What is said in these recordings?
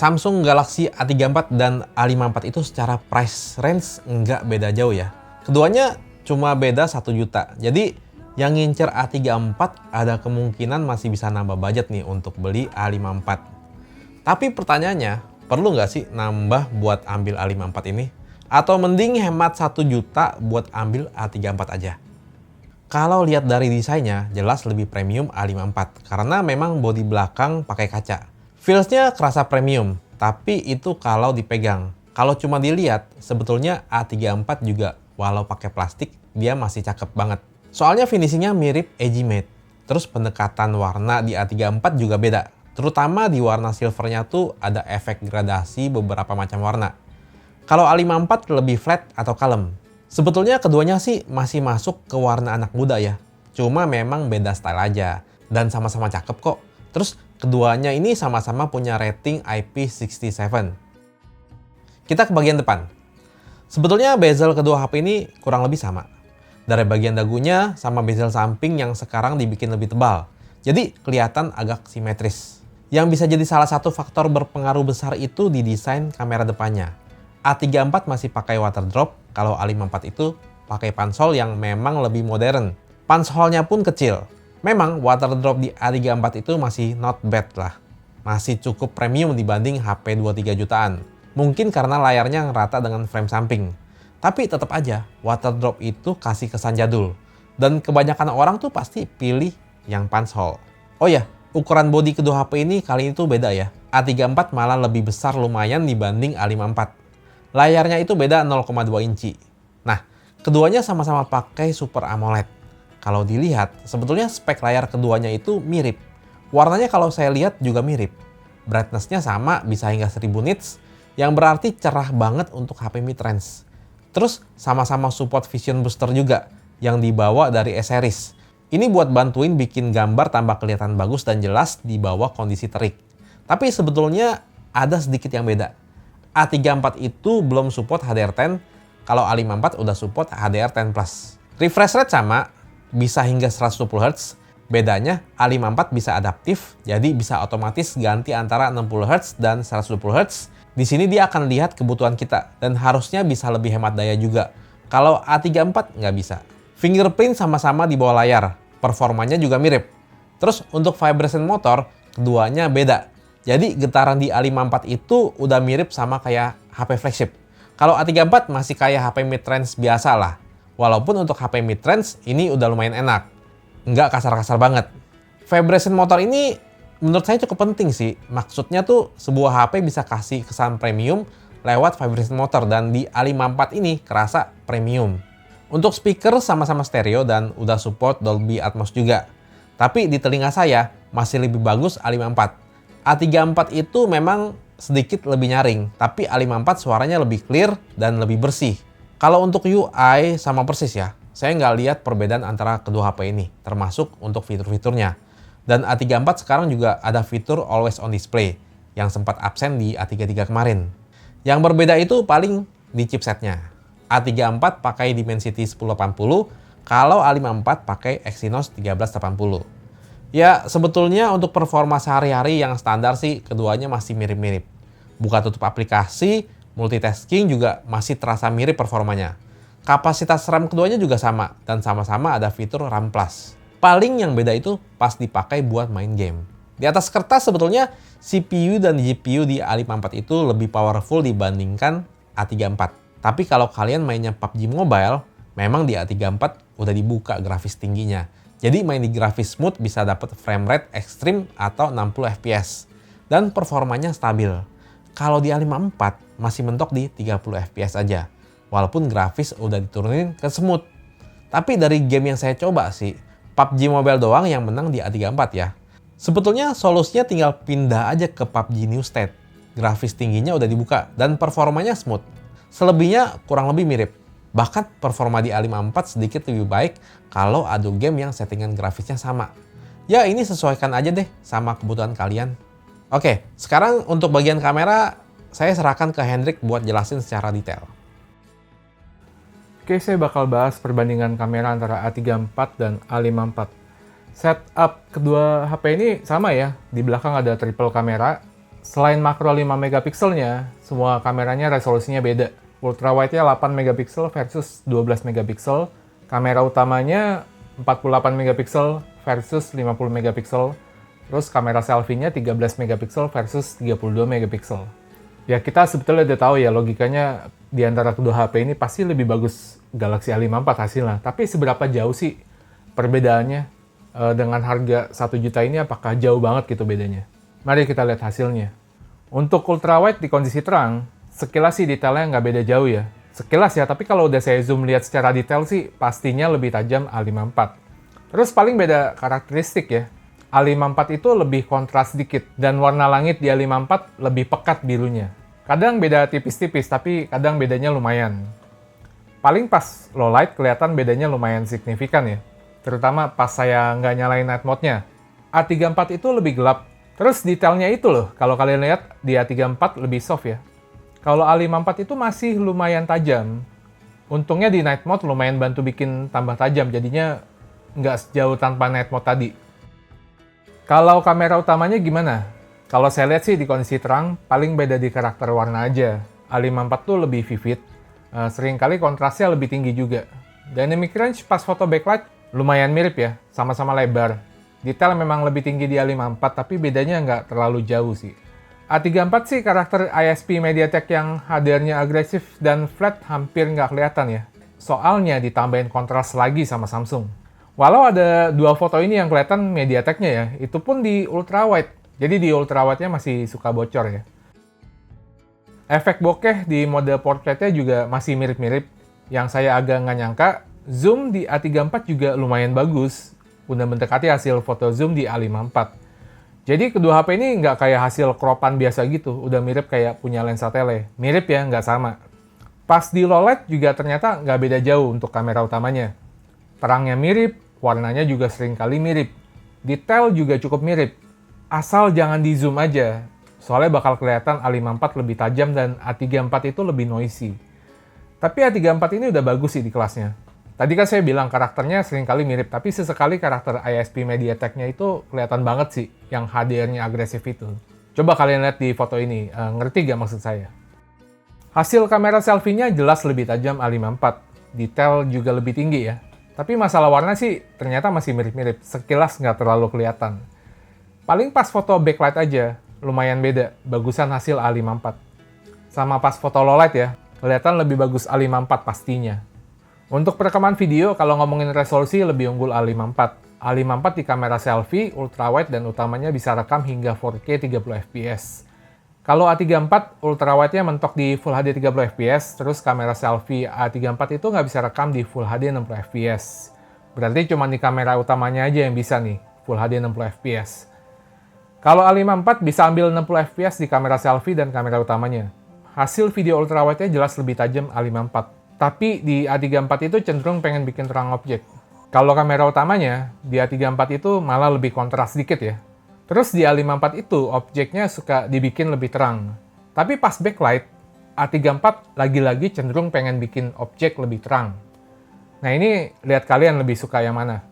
Samsung Galaxy A34 dan A54 itu secara price range nggak beda jauh ya. Keduanya cuma beda 1 juta. Jadi yang ngincer A34 ada kemungkinan masih bisa nambah budget nih untuk beli A54. Tapi pertanyaannya, perlu nggak sih nambah buat ambil A54 ini? Atau mending hemat 1 juta buat ambil A34 aja? Kalau lihat dari desainnya, jelas lebih premium A54 karena memang bodi belakang pakai kaca. Feels-nya kerasa premium, tapi itu kalau dipegang. Kalau cuma dilihat, sebetulnya A34 juga walau pakai plastik, dia masih cakep banget. Soalnya finishingnya mirip AG Matte. Terus pendekatan warna di A34 juga beda. Terutama di warna silvernya tuh ada efek gradasi beberapa macam warna. Kalau A54 lebih flat atau kalem. Sebetulnya keduanya sih masih masuk ke warna anak muda ya. Cuma memang beda style aja. Dan sama-sama cakep kok. Terus keduanya ini sama-sama punya rating IP67. Kita ke bagian depan. Sebetulnya bezel kedua HP ini kurang lebih sama. Dari bagian dagunya sama bezel samping yang sekarang dibikin lebih tebal. Jadi kelihatan agak simetris. Yang bisa jadi salah satu faktor berpengaruh besar itu di desain kamera depannya. A34 masih pakai water drop, kalau A54 itu pakai pansol yang memang lebih modern. Pansholnya pun kecil. Memang water drop di A34 itu masih not bad lah. Masih cukup premium dibanding HP 23 jutaan. Mungkin karena layarnya ngerata dengan frame samping. Tapi tetap aja, water drop itu kasih kesan jadul. Dan kebanyakan orang tuh pasti pilih yang pansol. Oh ya, ukuran bodi kedua HP ini kali ini tuh beda ya. A34 malah lebih besar lumayan dibanding A54. Layarnya itu beda 0,2 inci. Nah, keduanya sama-sama pakai Super AMOLED. Kalau dilihat, sebetulnya spek layar keduanya itu mirip. Warnanya kalau saya lihat juga mirip. Brightness-nya sama, bisa hingga 1000 nits, yang berarti cerah banget untuk HP mid-range. Terus sama-sama support Vision Booster juga, yang dibawa dari S-Series. Ini buat bantuin bikin gambar tambah kelihatan bagus dan jelas di bawah kondisi terik. Tapi sebetulnya ada sedikit yang beda. A34 itu belum support HDR10, kalau A54 udah support HDR10+. Refresh rate sama, bisa hingga 120Hz. Bedanya A54 bisa adaptif, jadi bisa otomatis ganti antara 60Hz dan 120Hz. Di sini dia akan lihat kebutuhan kita, dan harusnya bisa lebih hemat daya juga. Kalau A34 nggak bisa. Fingerprint sama-sama di bawah layar. Performanya juga mirip. Terus untuk vibration motor, keduanya beda. Jadi getaran di A54 itu udah mirip sama kayak HP flagship. Kalau A34 masih kayak HP mid-range biasa lah. Walaupun untuk HP mid-range ini udah lumayan enak. Nggak kasar-kasar banget. Vibration motor ini menurut saya cukup penting sih. Maksudnya tuh sebuah HP bisa kasih kesan premium lewat vibration motor. Dan di A54 ini kerasa premium. Untuk speaker sama-sama stereo dan udah support Dolby Atmos juga. Tapi di telinga saya masih lebih bagus A54. A34 itu memang sedikit lebih nyaring, tapi A54 suaranya lebih clear dan lebih bersih. Kalau untuk UI sama persis ya, saya nggak lihat perbedaan antara kedua HP ini, termasuk untuk fitur-fiturnya. Dan A34 sekarang juga ada fitur Always On Display, yang sempat absen di A33 kemarin. Yang berbeda itu paling di chipsetnya. A34 pakai Dimensity 1080, kalau A54 pakai Exynos 1380. Ya, sebetulnya untuk performa sehari-hari yang standar sih, keduanya masih mirip-mirip. Buka tutup aplikasi, multitasking juga masih terasa mirip performanya. Kapasitas RAM keduanya juga sama, dan sama-sama ada fitur RAM+. Paling yang beda itu pas dipakai buat main game. Di atas kertas sebetulnya CPU dan GPU di A54 itu lebih powerful dibandingkan A34. Tapi kalau kalian mainnya PUBG Mobile, memang di A34 udah dibuka grafis tingginya. Jadi main di grafis smooth bisa dapat frame rate ekstrim atau 60 fps. Dan performanya stabil. Kalau di A54 masih mentok di 30 fps aja. Walaupun grafis udah diturunin ke smooth. Tapi dari game yang saya coba sih, PUBG Mobile doang yang menang di A34 ya. Sebetulnya solusinya tinggal pindah aja ke PUBG New State. Grafis tingginya udah dibuka dan performanya smooth. Selebihnya kurang lebih mirip. Bahkan performa di A54 sedikit lebih baik kalau adu game yang settingan grafisnya sama. Ya ini sesuaikan aja deh sama kebutuhan kalian. Oke, sekarang untuk bagian kamera, saya serahkan ke Hendrik buat jelasin secara detail. Oke, saya bakal bahas perbandingan kamera antara A34 dan A54. Setup kedua HP ini sama ya, di belakang ada triple kamera, Selain makro 5 megapikselnya, semua kameranya resolusinya beda. Ultrawide-nya 8 megapiksel versus 12 megapiksel. Kamera utamanya 48 megapiksel versus 50 megapiksel. Terus kamera selfie-nya 13 megapiksel versus 32 megapiksel. Ya kita sebetulnya udah tahu ya logikanya di antara kedua HP ini pasti lebih bagus Galaxy A54 hasilnya. Tapi seberapa jauh sih perbedaannya dengan harga 1 juta ini, apakah jauh banget gitu bedanya? Mari kita lihat hasilnya. Untuk ultrawide di kondisi terang, sekilas sih detailnya nggak beda jauh ya. Sekilas ya, tapi kalau udah saya zoom lihat secara detail sih pastinya lebih tajam A54. Terus paling beda karakteristik ya. A54 itu lebih kontras sedikit, dan warna langit di A54 lebih pekat birunya. Kadang beda tipis-tipis, tapi kadang bedanya lumayan. Paling pas low light kelihatan bedanya lumayan signifikan ya. Terutama pas saya nggak nyalain night mode-nya. A34 itu lebih gelap. Terus detailnya itu loh, kalau kalian lihat di A34 lebih soft ya. Kalau A54 itu masih lumayan tajam. Untungnya di night mode lumayan bantu bikin tambah tajam, jadinya nggak sejauh tanpa night mode tadi. Kalau kamera utamanya gimana? Kalau saya lihat sih di kondisi terang, paling beda di karakter warna aja. A54 tuh lebih vivid, seringkali kontrasnya lebih tinggi juga. Dynamic range pas foto backlight lumayan mirip ya, sama-sama lebar. Detail memang lebih tinggi di A54, tapi bedanya nggak terlalu jauh sih. A34 sih karakter ISP MediaTek yang HDR-nya agresif dan flat hampir nggak kelihatan ya. Soalnya ditambahin kontras lagi sama Samsung. Walau ada 2 foto ini yang kelihatan MediaTek-nya ya, itu pun di ultrawide. Jadi di ultrawide-nya masih suka bocor ya. Efek bokeh di mode portrait-nya juga masih mirip-mirip. Yang saya agak nggak nyangka, zoom di A34 juga lumayan bagus. Udah mendekati hasil foto zoom di A54. Jadi kedua HP ini nggak kayak hasil cropan biasa gitu, udah mirip kayak punya lensa tele. Mirip ya, nggak sama. Pas di low light juga ternyata nggak beda jauh untuk kamera utamanya. Terangnya mirip, warnanya juga seringkali mirip. Detail juga cukup mirip. Asal jangan di zoom aja, soalnya bakal kelihatan A54 lebih tajam dan A34 itu lebih noisy. Tapi A34 ini udah bagus sih di kelasnya. Tadi kan saya bilang karakternya seringkali mirip, tapi sesekali karakter ISP MediaTek-nya itu kelihatan banget sih, yang HDR-nya agresif itu. Coba kalian lihat di foto ini, ngerti gak maksud saya? Hasil kamera selfie-nya jelas lebih tajam A54, detail juga lebih tinggi ya. Tapi masalah warna sih ternyata masih mirip-mirip, sekilas nggak terlalu kelihatan. Paling pas foto backlight aja, lumayan beda, bagusan hasil A54. Sama pas foto low light ya, kelihatan lebih bagus A54 pastinya. Untuk perekaman video, kalau ngomongin resolusi lebih unggul A54. A54 di kamera selfie, ultrawide, dan utamanya bisa rekam hingga 4K 30fps. Kalau A34, ultrawide-nya mentok di Full HD 30fps, terus kamera selfie A34 itu nggak bisa rekam di Full HD 60fps. Berarti cuma di kamera utamanya aja yang bisa nih, Full HD 60fps. Kalau A54 bisa ambil 60fps di kamera selfie dan kamera utamanya. Hasil video ultrawide-nya jelas lebih tajam A54. Tapi di A34 itu cenderung pengen bikin terang objek. Kalau kamera utamanya, di A34 itu malah lebih kontras sedikit ya. Terus di A54 itu objeknya suka dibikin lebih terang. Tapi pas backlight, A34 lagi-lagi cenderung pengen bikin objek lebih terang. Nah ini lihat kalian lebih suka yang mana.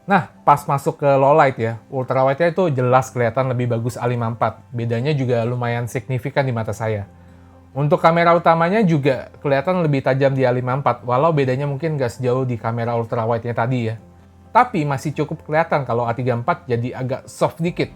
Nah pas masuk ke low light ya, ultrawide-nya itu jelas kelihatan lebih bagus A54. Bedanya juga lumayan signifikan di mata saya. Untuk kamera utamanya juga kelihatan lebih tajam di A54, walau bedanya mungkin nggak sejauh di kamera ultrawide-nya tadi ya. Tapi masih cukup kelihatan kalau A34 jadi agak soft dikit,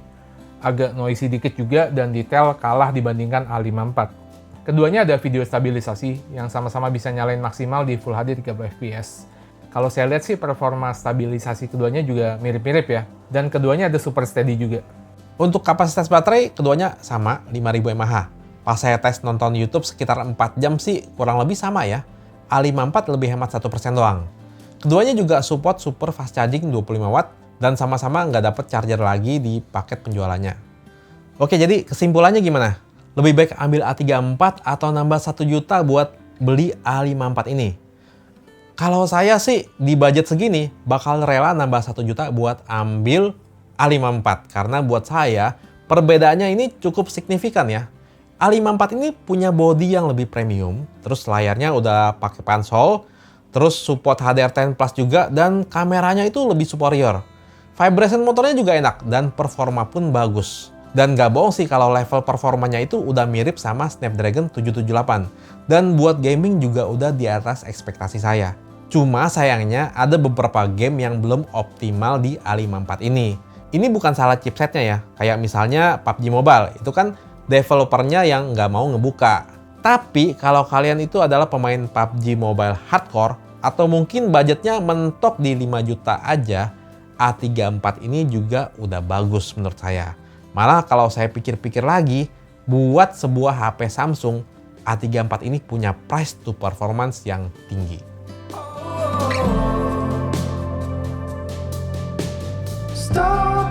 agak noisy dikit juga, dan detail kalah dibandingkan A54. Keduanya ada video stabilisasi yang sama-sama bisa nyalain maksimal di Full HD 30fps. Kalau saya lihat sih performa stabilisasi keduanya juga mirip-mirip ya, dan keduanya ada super steady juga. Untuk kapasitas baterai, keduanya sama, 5000 mAh. Pas saya tes nonton YouTube sekitar 4 jam sih kurang lebih sama ya. A54 lebih hemat 1% doang. Keduanya juga support super fast charging 25 watt dan sama-sama nggak dapet charger lagi di paket penjualannya. Oke, jadi kesimpulannya gimana? Lebih baik ambil A34 atau nambah 1 juta buat beli A54 ini? Kalau saya sih di budget segini bakal rela nambah 1 juta buat ambil A54 karena buat saya perbedaannya ini cukup signifikan ya. A54 ini punya bodi yang lebih premium, terus layarnya udah pakai pansol, terus support HDR10 Plus juga, dan kameranya itu lebih superior. Vibration motornya juga enak, dan performa pun bagus. Dan nggak bohong sih kalau level performanya itu udah mirip sama Snapdragon 778. Dan buat gaming juga udah di atas ekspektasi saya. Cuma sayangnya ada beberapa game yang belum optimal di A54 ini. Ini bukan salah chipsetnya ya, kayak misalnya PUBG Mobile, itu kan developernya yang nggak mau ngebuka. Tapi kalau kalian itu adalah pemain PUBG Mobile hardcore, atau mungkin budgetnya mentok di 5 juta aja, A34 ini juga udah bagus menurut saya. Malah kalau saya pikir-pikir lagi, buat sebuah HP Samsung, A34 ini punya price to performance yang tinggi. Stop.